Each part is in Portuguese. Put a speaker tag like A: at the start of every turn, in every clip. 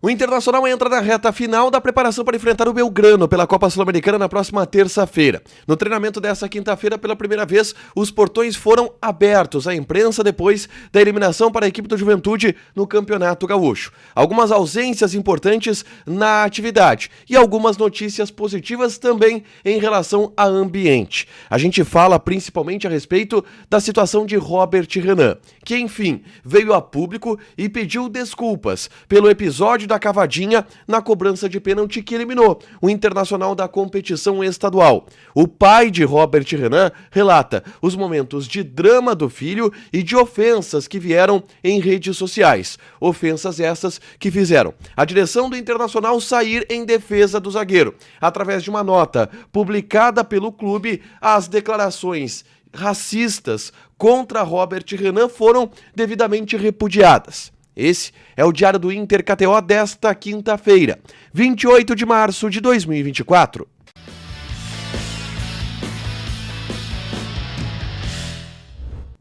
A: O Internacional entra na reta final da preparação para enfrentar o Belgrano pela Copa Sul-Americana na próxima terça-feira. No treinamento dessa quinta-feira, pela primeira vez, os portões foram abertos à imprensa depois da eliminação para a equipe do Juventude no Campeonato Gaúcho. Algumas ausências importantes na atividade e algumas notícias positivas também em relação ao ambiente. A gente fala principalmente a respeito da situação de Robert Renan, que enfim veio a público e pediu desculpas pelo episódio da cavadinha na cobrança de pênalti que eliminou o Internacional da competição estadual. O pai de Robert Renan relata os momentos de drama do filho e de ofensas que vieram em redes sociais. Ofensas essas que fizeram a direção do Internacional sair em defesa do zagueiro. Através de uma nota publicada pelo clube, as declarações racistas contra Robert Renan foram devidamente repudiadas. Esse é o Diário do Inter KTO desta quinta-feira, 28 de março de 2024.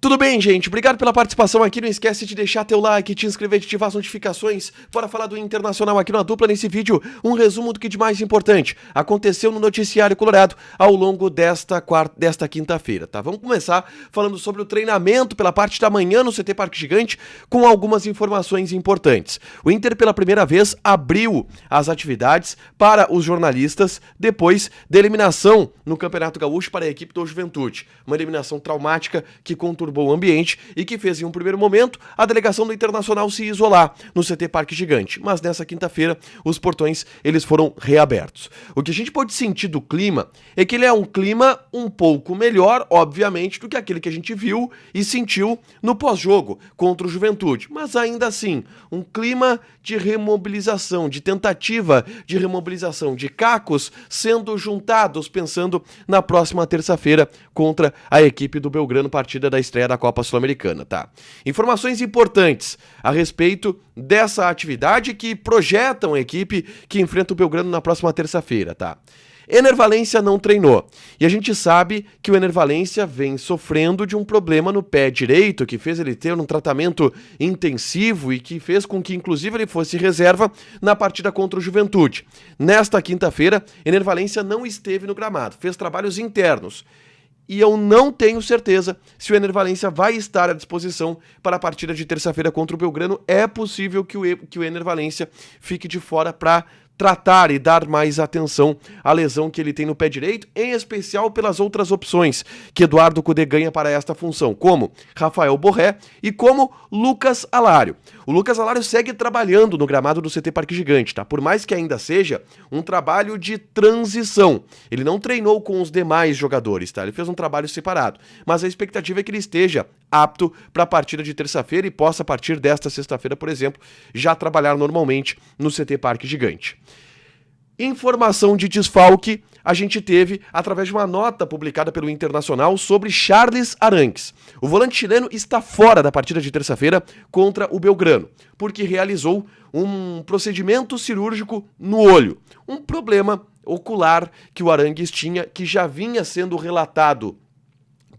A: Tudo bem, gente? Obrigado pela participação aqui. Não esquece de deixar teu like, te inscrever, de ativar as notificações. Bora falar do Internacional aqui na dupla. Nesse vídeo, um resumo do que de mais importante aconteceu no noticiário colorado ao longo desta quinta-feira, tá? Vamos começar falando sobre o treinamento pela parte da manhã no CT Parque Gigante, com algumas informações importantes. O Inter, pela primeira vez, abriu as atividades para os jornalistas depois da eliminação no Campeonato Gaúcho para a equipe do Juventude. Uma eliminação traumática que conturbou o ambiente e que fez em um primeiro momento a delegação do Internacional se isolar no CT Parque Gigante, mas nessa quinta-feira os portões eles foram reabertos. O que a gente pode sentir do clima é que ele é um clima um pouco melhor, obviamente, do que aquele que a gente viu e sentiu no pós-jogo contra o Juventude, mas ainda assim, um clima de remobilização, de tentativa de remobilização de cacos sendo juntados pensando na próxima terça-feira contra a equipe do Belgrano, partida da estreia da Copa Sul-Americana, tá? Informações importantes a respeito dessa atividade que projetam a equipe que enfrenta o Belgrano na próxima terça-feira, tá? Ener Valencia não treinou, e a gente sabe que o Ener Valencia vem sofrendo de um problema no pé direito, que fez ele ter um tratamento intensivo e que fez com que inclusive ele fosse reserva na partida contra o Juventude. Nesta quinta-feira, Ener Valencia não esteve no gramado, fez trabalhos internos. E eu não tenho certeza se o Ener Valencia vai estar à disposição para a partida de terça-feira contra o Belgrano. É possível que o Ener Valencia fique de fora para tratar e dar mais atenção à lesão que ele tem no pé direito, em especial pelas outras opções que Eduardo Cudê ganha para esta função, como Rafael Borré e como Lucas Alário. O Lucas Alário segue trabalhando no gramado do CT Parque Gigante, tá? Por mais que ainda seja um trabalho de transição. Ele não treinou com os demais jogadores, tá? Ele fez um trabalho separado, mas a expectativa é que ele esteja apto para a partida de terça-feira e possa, a partir desta sexta-feira, por exemplo, já trabalhar normalmente no CT Parque Gigante. Informação de desfalque a gente teve através de uma nota publicada pelo Internacional sobre Charles Arangues. O volante chileno está fora da partida de terça-feira contra o Belgrano, porque realizou um procedimento cirúrgico no olho. Um problema ocular que o Arangues tinha, que já vinha sendo relatado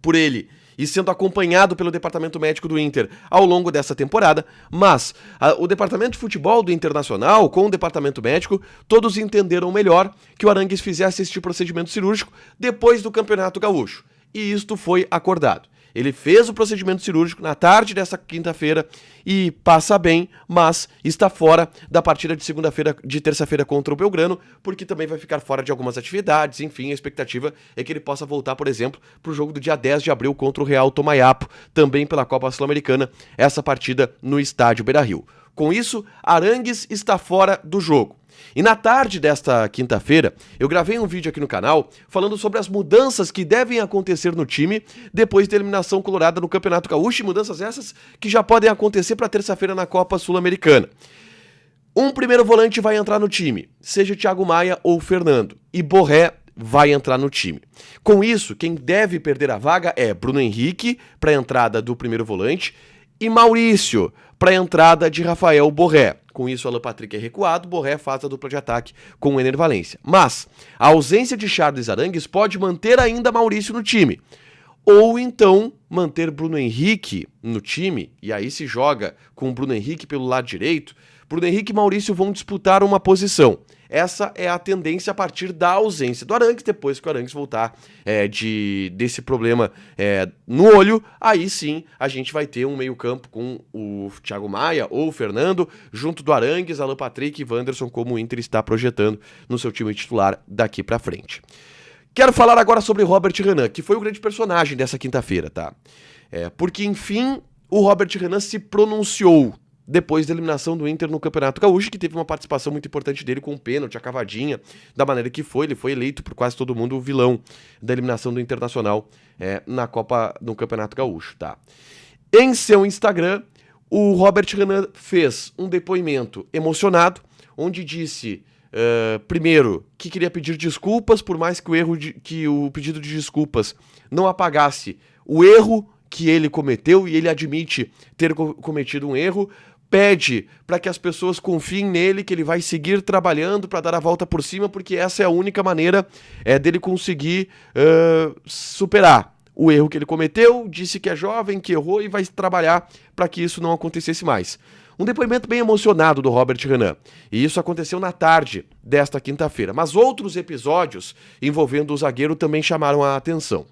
A: por ele e sendo acompanhado pelo departamento médico do Inter ao longo dessa temporada, mas o departamento de futebol do Internacional, com o departamento médico, todos entenderam melhor que o Arangues fizesse este procedimento cirúrgico depois do Campeonato Gaúcho. E isto foi acordado. Ele fez o procedimento cirúrgico na tarde dessa quinta-feira e passa bem, mas está fora da partida de terça-feira contra o Belgrano, porque também vai ficar fora de algumas atividades. Enfim, a expectativa é que ele possa voltar, por exemplo, para o jogo do dia 10 de abril contra o Real Tomayapo, também pela Copa Sul-Americana, essa partida no estádio Beira-Rio. Com isso, Arangues está fora do jogo. E na tarde desta quinta-feira, eu gravei um vídeo aqui no canal falando sobre as mudanças que devem acontecer no time depois da eliminação colorada no Campeonato Gaúcho, e mudanças essas que já podem acontecer para terça-feira na Copa Sul-Americana. Um primeiro volante vai entrar no time, seja Thiago Maia ou Fernando, e Borré vai entrar no time. Com isso, quem deve perder a vaga é Bruno Henrique para a entrada do primeiro volante e Maurício para a entrada de Rafael Borré. Com isso, Alan Patrick é recuado, Borré faz a dupla de ataque com o Ener Valencia. Mas a ausência de Charles Arangues pode manter ainda Maurício no time. Ou então manter Bruno Henrique no time, e aí se joga com o Bruno Henrique pelo lado direito, Bruno Henrique e Maurício vão disputar uma posição. Essa é a tendência a partir da ausência do Arangues. Depois que o Arangues voltar desse problema no olho, aí sim a gente vai ter um meio-campo com o Thiago Maia ou o Fernando, junto do Arangues, Alan Patrick e Wanderson, como o Inter está projetando no seu time titular daqui pra frente. Quero falar agora sobre Robert Renan, que foi o grande personagem dessa quinta-feira, tá? Porque, enfim, o Robert Renan se pronunciou depois da eliminação do Inter no Campeonato Gaúcho, que teve uma participação muito importante dele com um pênalti, a cavadinha, da maneira que foi. Ele foi eleito por quase todo mundo o vilão da eliminação do Internacional no Campeonato Gaúcho, tá? Em seu Instagram, o Robert Renan fez um depoimento emocionado, onde disse, primeiro, que queria pedir desculpas, por mais que o pedido de desculpas não apagasse o erro que ele cometeu, e ele admite ter cometido um erro. Pede para que as pessoas confiem nele, que ele vai seguir trabalhando para dar a volta por cima, porque essa é a única maneira dele conseguir superar o erro que ele cometeu. Disse que é jovem, que errou e vai trabalhar para que isso não acontecesse mais. Um depoimento bem emocionado do Robert Renan. E isso aconteceu na tarde desta quinta-feira. Mas outros episódios envolvendo o zagueiro também chamaram a atenção.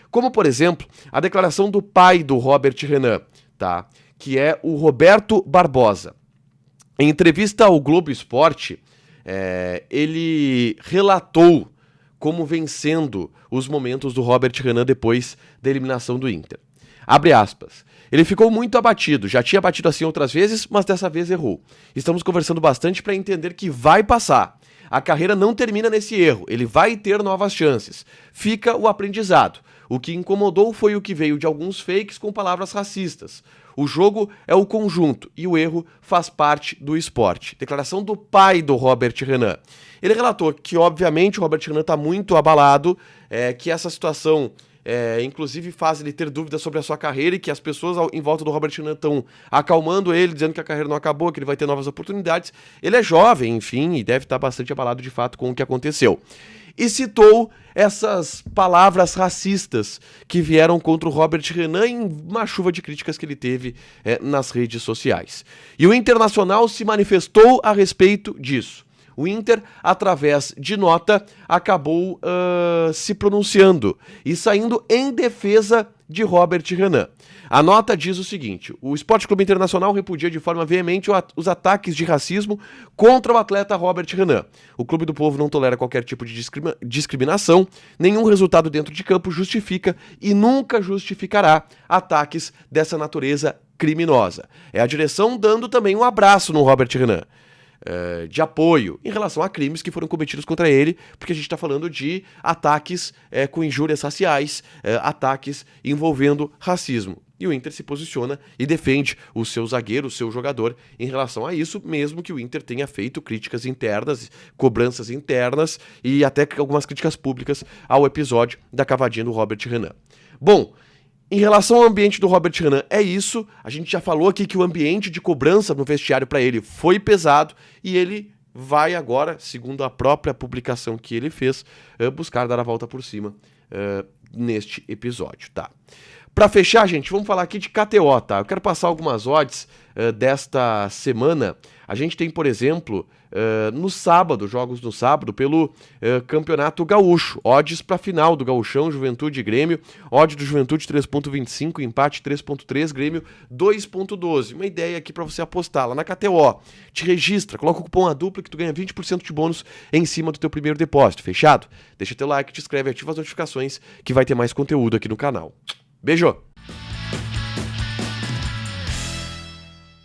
A: Como, por exemplo, a declaração do pai do Robert Renan, tá? Que é o Roberto Barbosa. Em entrevista ao Globo Esporte, ele relatou como vem sendo os momentos do Robert Renan depois da eliminação do Inter. Abre aspas. Ele ficou muito abatido, já tinha batido assim outras vezes, mas dessa vez errou. Estamos conversando bastante para entender que vai passar. A carreira não termina nesse erro, ele vai ter novas chances. Fica o aprendizado. O que incomodou foi o que veio de alguns fakes com palavras racistas. O jogo é o conjunto e o erro faz parte do esporte. Declaração do pai do Robert Renan. Ele relatou que, obviamente, o Robert Renan está muito abalado, que essa situação, inclusive, faz ele ter dúvidas sobre a sua carreira, e que as pessoas em volta do Robert Renan estão acalmando ele, dizendo que a carreira não acabou, que ele vai ter novas oportunidades. Ele é jovem, enfim, e deve estar bastante abalado, de fato, com o que aconteceu. E citou essas palavras racistas que vieram contra o Robert Renan em uma chuva de críticas que ele teve nas redes sociais. E o Internacional se manifestou a respeito disso. O Inter, através de nota, acabou se pronunciando e saindo em defesa de Robert Renan. A nota diz o seguinte: o Esporte Clube Internacional repudia de forma veemente os ataques de racismo contra o atleta Robert Renan. O Clube do Povo não tolera qualquer tipo de discriminação, nenhum resultado dentro de campo justifica e nunca justificará ataques dessa natureza criminosa. É a direção dando também um abraço no Robert Renan, de apoio em relação a crimes que foram cometidos contra ele, porque a gente está falando de ataques com injúrias raciais, ataques envolvendo racismo. E o Inter se posiciona e defende o seu zagueiro, o seu jogador, em relação a isso, mesmo que o Inter tenha feito críticas internas, cobranças internas e até algumas críticas públicas ao episódio da cavadinha do Robert Renan. Bom, em relação ao ambiente do Robert Renan, é isso. A gente já falou aqui que o ambiente de cobrança no vestiário para ele foi pesado e ele vai agora, segundo a própria publicação que ele fez, buscar dar a volta por cima neste episódio, tá? Para fechar, gente, vamos falar aqui de KTO, tá? Eu quero passar algumas odds desta semana. A gente tem, por exemplo, no sábado, jogos no sábado, pelo Campeonato Gaúcho. Odds para final do Gaúchão, Juventude e Grêmio. Odd do Juventude 3.25, empate 3.3, Grêmio 2.12. Uma ideia aqui para você apostar lá na KTO. Te registra, coloca o cupom ADUPLA que tu ganha 20% de bônus em cima do teu primeiro depósito. Fechado? Deixa teu like, te inscreve, ativa as notificações que vai ter mais conteúdo aqui no canal. Beijo!